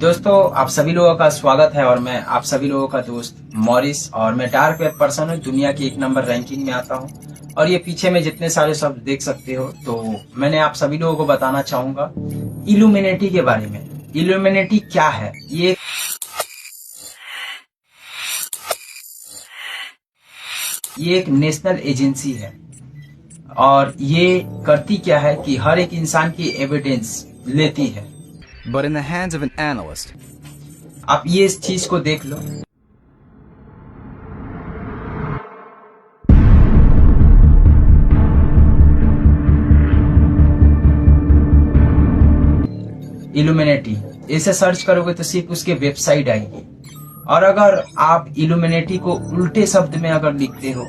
दोस्तों, आप सभी लोगों का स्वागत है और मैं आप सभी लोगों का दोस्त मॉरिस और मैं डार्क वेब पर्सन हूँ। दुनिया की 1 नंबर रैंकिंग में आता हूँ और ये पीछे में जितने सारे शब्द देख सकते हो, तो मैंने आप सभी लोगों को बताना चाहूंगा इल्यूमिनेटी के बारे में। इल्यूमिनेटी क्या है? ये एक नेशनल एजेंसी है और ये करती क्या है कि हर एक इंसान की एविडेंस लेती है। But in the hands of an analyst. आप ये इस चीज को देख लो। इल्यूमिनेटी इसे सर्च करोगे तो सिर्फ उसके वेबसाइट आएगी। और अगर आप इल्यूमिनेटी को उल्टे शब्द में अगर लिखते हो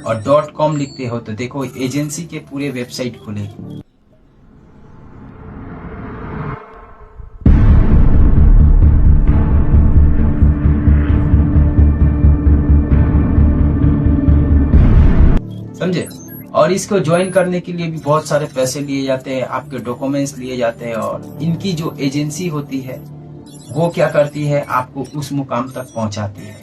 और .com लिखते हो तो देखो एजेंसी के पूरे वेबसाइट खुलेगी। समझे? और इसको ज्वाइन करने के लिए भी बहुत सारे पैसे लिए जाते हैं, आपके डॉक्यूमेंट्स लिए जाते हैं और इनकी जो एजेंसी होती है वो क्या करती है, आपको उस मुकाम तक पहुंचाती है।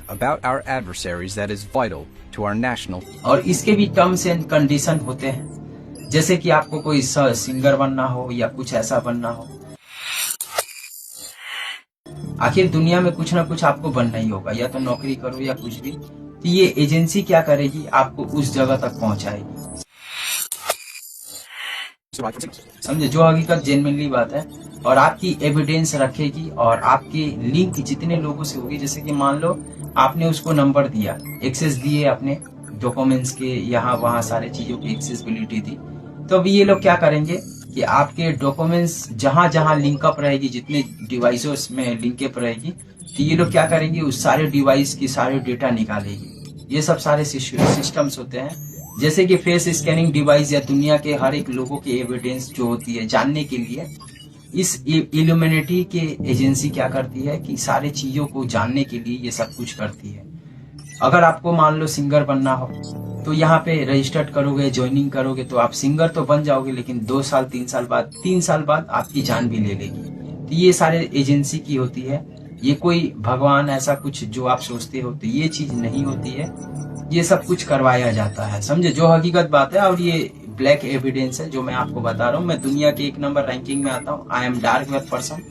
About our adversaries that is vital to our national. और इसके भी टर्म्स एंड कंडीशन होते हैं, जैसे कि आपको कोई सिंगर बनना हो या कुछ ऐसा बनना हो। आखिर दुनिया में कुछ ना कुछ आपको बनना ही होगा, या तो नौकरी करो या कुछ भी। तो ये एजेंसी क्या करेगी, आपको उस जगह तक पहुंचाएगी। समझे? जो हकीकत जेन्युइनली बात है। और आपकी एविडेंस रखेगी और आपकी लिंक जितने लोगों से होगी, जैसे कि मान लो आपने उसको नंबर दिया, एक्सेस दिए अपने डॉक्यूमेंट्स के, यहाँ वहाँ सारे चीजों की एक्सेसिबिलिटी दी, तो अभी ये लोग क्या करेंगे कि आपके डॉक्यूमेंट्स जहां जहां लिंकअप रहेगी, जितने डिवाइसेस में लिंकअप रहेगी, तो ये लोग क्या करेंगे, उस सारे डिवाइस की सारे डेटा निकालेगी। ये सब सारे सिस्टम्स होते हैं, जैसे कि फेस स्कैनिंग डिवाइस या दुनिया के हर एक लोगों की एविडेंस जो होती है जानने के लिए, इस इल्यूमिनेटी के एजेंसी क्या करती है कि सारे चीजों को जानने के लिए ये सब कुछ करती है। अगर आपको मान लो सिंगर बनना हो तो यहाँ पे रजिस्टर्ड करोगे, ज्वाइनिंग करोगे तो आप सिंगर तो बन जाओगे, लेकिन 2 साल 3 साल बाद आपकी जान भी ले लेगी। तो ये सारे एजेंसी की होती है। ये कोई भगवान ऐसा कुछ जो आप सोचते हो तो ये चीज नहीं होती है, ये सब कुछ करवाया जाता है। समझे? जो हकीकत बात है। और ये ब्लैक एविडेंस है जो मैं आपको बता रहा हूँ। मैं दुनिया के 1 नंबर रैंकिंग में आता हूँ। I am dark web person,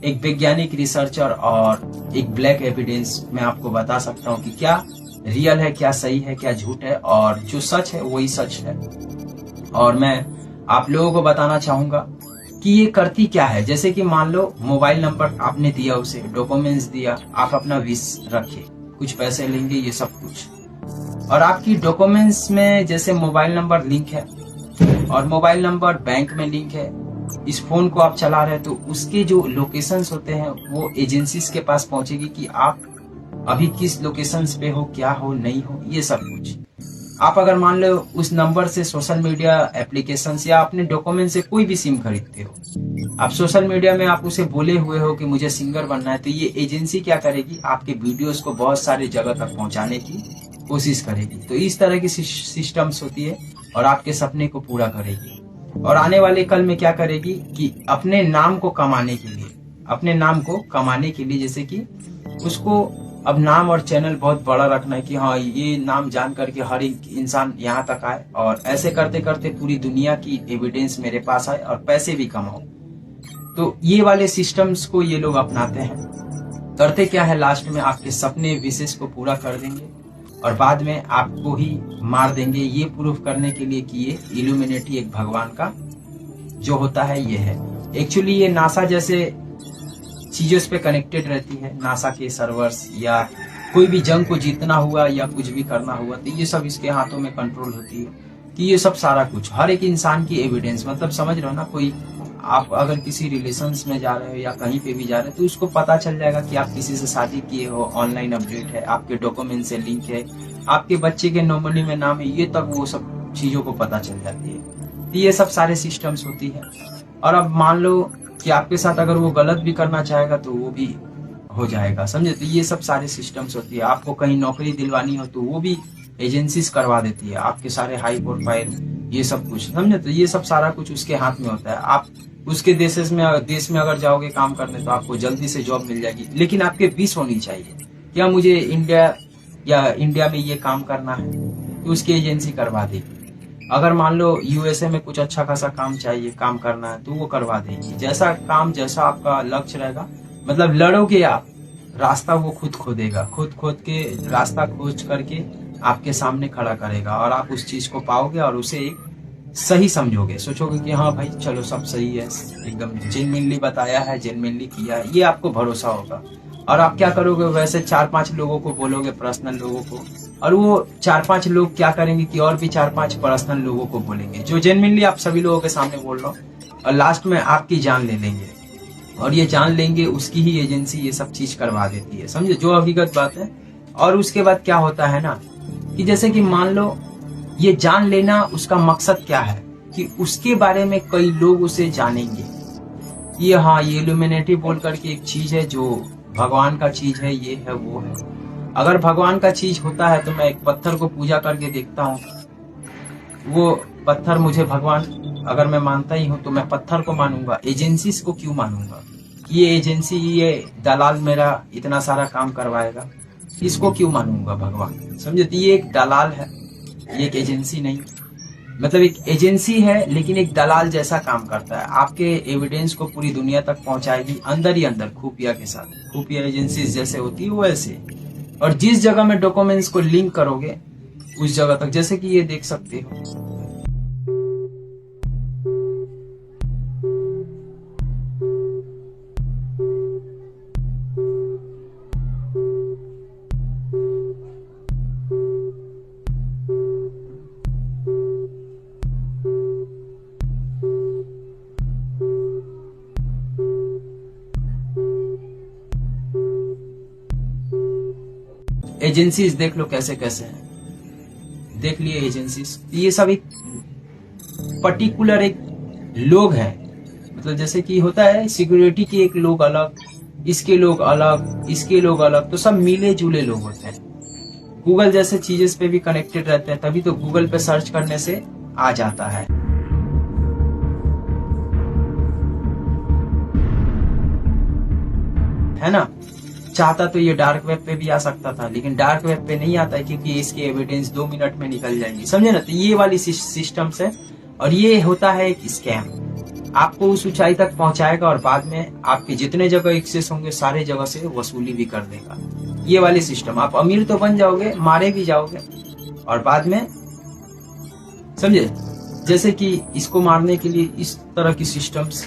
एक वैज्ञानिक रिसर्चर और एक ब्लैक एविडेंस मैं आपको बता सकता हूँ कि क्या रियल है, क्या सही है, क्या झूठ है, और जो सच है वही सच है। और मैं आप लोगों को बताना चाहूंगा कि ये करती क्या है। जैसे कि मान लो मोबाइल नंबर आपने दिया, उसे डॉक्यूमेंट्स दिया, आप अपना विश रखे, कुछ पैसे लेंगे, ये सब कुछ। और आपकी डॉक्यूमेंट्स में जैसे मोबाइल नंबर लिंक है और मोबाइल नंबर बैंक में लिंक है, इस फोन को आप चला रहे हैं, तो उसके जो लोकेशंस होते हैं वो एजेंसीज के पास पहुंचेगी कि आप अभी किस लोकेशंस पे हो, क्या हो, नहीं हो, ये सब कुछ। आप अगर मान लो उस नंबर से सोशल मीडिया एप्लीकेशंस या अपने डॉक्यूमेंट से कोई भी सिम खरीदते हो, आप सोशल मीडिया में आप उसे बोले हुए हो कि मुझे सिंगर बनना है, तो ये एजेंसी क्या करेगी, आपके वीडियोस को बहुत सारे जगह तक पहुंचाने की कोशिश करेगी। तो इस तरह की सिस्टम्स होती है और आपके सपने को पूरा करेगी। और आने वाले कल में क्या करेगी कि अपने नाम को कमाने के लिए, जैसे कि उसको अब नाम और चैनल बहुत बड़ा रखना है कि हाँ ये नाम जान करके हर एक इंसान यहाँ तक आए, और ऐसे करते करते पूरी दुनिया की एविडेंस मेरे पास आए और पैसे भी कमाओ। तो ये वाले सिस्टम्स को ये लोग अपनाते हैं। करते क्या है, लास्ट में आपके सपने विशेष को पूरा कर देंगे और बाद में आपको ही मार देंगे, ये प्रूफ करने के लिए कि ये इल्यूमिनेटी एक भगवान का जो होता है ये है। एक्चुअली ये नासा जैसे चीजों पे कनेक्टेड रहती है, नासा के सर्वर्स, या कोई भी जंग को जीतना हुआ या कुछ भी करना हुआ तो ये सब इसके हाथों में कंट्रोल होती है कि ये सब सारा कुछ हर एक इंसान की एविडेंस, मतलब समझ रहे हो ना, कोई आप अगर किसी रिलेशंस में जा रहे हो या कहीं पे भी जा रहे हो तो उसको पता चल जाएगा कि आप किसी से शादी किए हो, ऑनलाइन अपडेट है, आपके डॉक्यूमेंट से लिंक है, आपके बच्चे के नॉमिनी में नाम है, ये तक वो सब चीजों को पता चल जाती है। तो ये सब सारे सिस्टम्स होती है। और अब मान लो कि आपके साथ अगर वो गलत भी करना चाहेगा तो वो भी हो जाएगा। समझे? तो ये सब सारे सिस्टम्स होती है। आपको कहीं नौकरी दिलवानी हो तो वो भी एजेंसीज करवा देती है, आपके सारे हाई प्रोफाइल ये सब कुछ। समझे? तो ये सब सारा कुछ उसके हाथ में होता है। आप उसके देश में अगर जाओगे काम करने तो आपको जल्दी से जॉब मिल जाएगी, लेकिन आपके विश होनी चाहिए क्या मुझे इंडिया में ये काम करना है, तो उसकी एजेंसी करवा देगी। अगर मान लो यूएसए में कुछ अच्छा खासा काम चाहिए, काम करना है, तो वो करवा देगी। जैसा आपका लक्ष्य रहेगा, मतलब लड़ोगे आप, रास्ता वो खुद खोदेगा, खोद के रास्ता खोज करके आपके सामने खड़ा करेगा और आप उस चीज को पाओगे और उसे एक सही समझोगे, सोचोगे कि हाँ भाई चलो सब सही है, एकदम जेन्युइनली बताया है, जेन्युइनली किया है, ये आपको भरोसा होगा। और आप क्या करोगे, वैसे 4-5 लोगों को बोलोगे, पर्सनल लोगों को, और वो 4-5 लोग क्या करेंगे कि और भी 4-5 पर्सनल लोगों को बोलेंगे, जो जेन्युइनली आप सभी लोगों के सामने बोल रहा हूँ, और लास्ट में आपकी जान ले लेंगे। और ये जान लेंगे, उसकी ही एजेंसी ये सब चीज करवा देती है, समझे, जो हकीकत बात है। और उसके बाद क्या होता है ना कि जैसे कि मान लो ये जान लेना, उसका मकसद क्या है कि उसके बारे में कई लोग उसे जानेंगे। ये हाँ, ये इल्यूमिनेटी बोल करके एक चीज है जो भगवान का चीज है, ये है वो है। अगर भगवान का चीज होता है तो मैं एक पत्थर को पूजा करके देखता हूँ, वो पत्थर मुझे भगवान अगर मैं मानता ही हूँ तो मैं पत्थर को मानूंगा, एजेंसीज को क्यों मानूंगा? ये एजेंसी, ये दलाल मेरा इतना सारा काम करवाएगा, इसको क्यों मानूंगा भगवान? समझे, तो ये एक दलाल है, ये एक एजेंसी नहीं, मतलब एक एजेंसी है लेकिन एक दलाल जैसा काम करता है। आपके एविडेंस को पूरी दुनिया तक पहुंचाएगी, अंदर ही अंदर खुफिया के साथ, खुफिया एजेंसीज जैसे होती है वैसे। और जिस जगह में डॉक्यूमेंट्स को लिंक करोगे उस जगह तक, जैसे कि ये देख सकते हो, एजेंसीज देख लो कैसे कैसे हैं, देख लिए एजेंसीज। ये सब एक पर्टिकुलर एक लोग हैं, मतलब जैसे कि होता है सिक्योरिटी के एक लोग अलग, इसके लोग अलग, इसके लोग अलग, तो सब मिले जुले लोग होते हैं। गूगल जैसे चीजें पे भी कनेक्टेड रहते हैं, तभी तो गूगल पे सर्च करने से आ जाता है ना। चाहता तो ये डार्क वेब पे भी आ सकता था, लेकिन डार्क वेब पे नहीं आता है क्योंकि इसकी एविडेंस 2 मिनट में निकल जाएंगी, समझे ना। तो ये वाली सिस्टम से, और ये होता है एक स्कैम, आपको उस ऊंचाई तक पहुंचाएगा और बाद में आपके जितने जगह एक्सेस होंगे सारे जगह से वसूली भी कर देगा। ये वाली सिस्टम, आप अमीर तो बन जाओगे, मारे भी जाओगे, और बाद में समझे, जैसे कि इसको मारने के लिए इस तरह की सिस्टम्स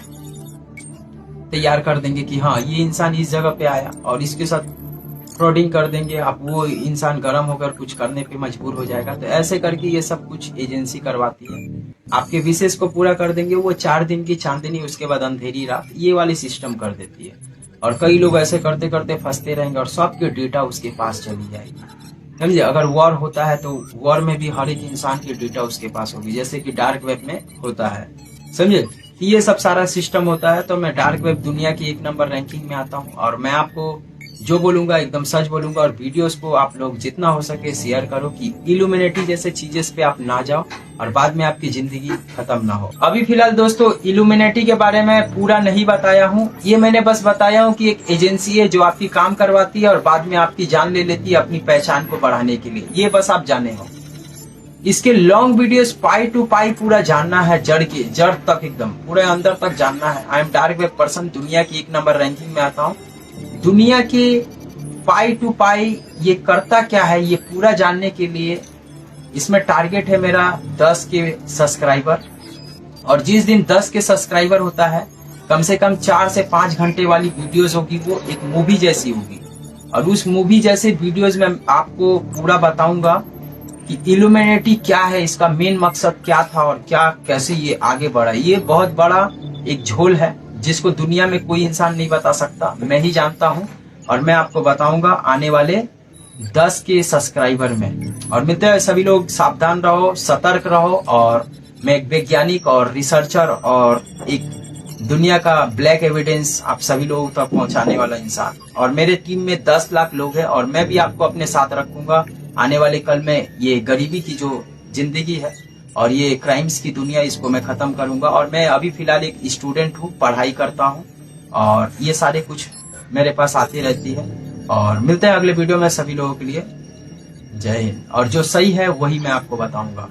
तैयार कर देंगे कि हाँ ये इंसान इस जगह पे आया, और इसके साथ फ्रॉडिंग कर देंगे, अब वो इंसान गर्म होकर कुछ करने पे मजबूर हो जाएगा। तो ऐसे करके ये सब कुछ एजेंसी करवाती है, आपके विशेष को पूरा कर देंगे। वो 4 दिन की चांदनी, उसके बाद अंधेरी रात, ये वाली सिस्टम कर देती है। और कई लोग ऐसे करते करते फंसते रहेंगे और सबके डेटा उसके पास चली जाएगी, समझे। अगर वॉर होता है तो वॉर में भी हर एक इंसान की डेटा उसके पास होगी, जैसे कि डार्क वेब में होता है, समझे। ये सब सारा सिस्टम होता है। तो मैं डार्क वेब दुनिया की 1 नंबर रैंकिंग में आता हूँ, और मैं आपको जो बोलूंगा एकदम सच बोलूंगा। और वीडियोस को आप लोग जितना हो सके शेयर करो कि इल्यूमिनेटी जैसे चीजें पे आप ना जाओ और बाद में आपकी जिंदगी खत्म ना हो। अभी फिलहाल दोस्तों इल्यूमिनेटी के बारे में पूरा नहीं बताया हूँ, ये मैंने बस बताया हूँ कि एक एजेंसी है जो आपकी काम करवाती है और बाद में आपकी जान ले लेती है अपनी पहचान को बढ़ाने के लिए, ये बस आप जाने हो। इसके लॉन्ग वीडियोस पाई टू पाई पूरा जानना है, जड़ तक एकदम पूरे अंदर तक जानना है। I am dark web person, दुनिया की 1 नंबर रैंकिंग में आता हूँ। दुनिया के पाई टू पाई ये करता क्या है ये पूरा जानने के लिए इसमें टारगेट है मेरा 10 के सब्सक्राइबर। और जिस दिन 10 के सब्सक्राइबर होता है, कम से कम 4 से 5 घंटे वाली वीडियोस होगी, वो एक मूवी जैसी होगी। और उस मूवी जैसे वीडियोस में आपको पूरा बताऊंगा कि इल्यूमिनेटी क्या है, इसका मेन मकसद क्या था और क्या कैसे ये आगे बढ़ा। ये बहुत बड़ा एक झोल है जिसको दुनिया में कोई इंसान नहीं बता सकता, मैं ही जानता हूँ। और मैं आपको बताऊंगा आने वाले 10 के सब्सक्राइबर में। और मिलते हैं, सभी लोग सावधान रहो, सतर्क रहो। और मैं एक वैज्ञानिक और रिसर्चर और एक दुनिया का ब्लैक एविडेंस आप सभी लोगों तक पहुंचाने वाला इंसान। और मेरे टीम में 10 लाख लोग हैं और मैं भी आपको अपने साथ रखूंगा आने वाले कल में। ये गरीबी की जो जिंदगी है और ये क्राइम्स की दुनिया, इसको मैं खत्म करूंगा। और मैं अभी फिलहाल एक स्टूडेंट हूँ, पढ़ाई करता हूँ, और ये सारे कुछ मेरे पास आती रहती है। और मिलते हैं अगले वीडियो में सभी लोगों के लिए। जय हिंद। और जो सही है वही मैं आपको बताऊंगा।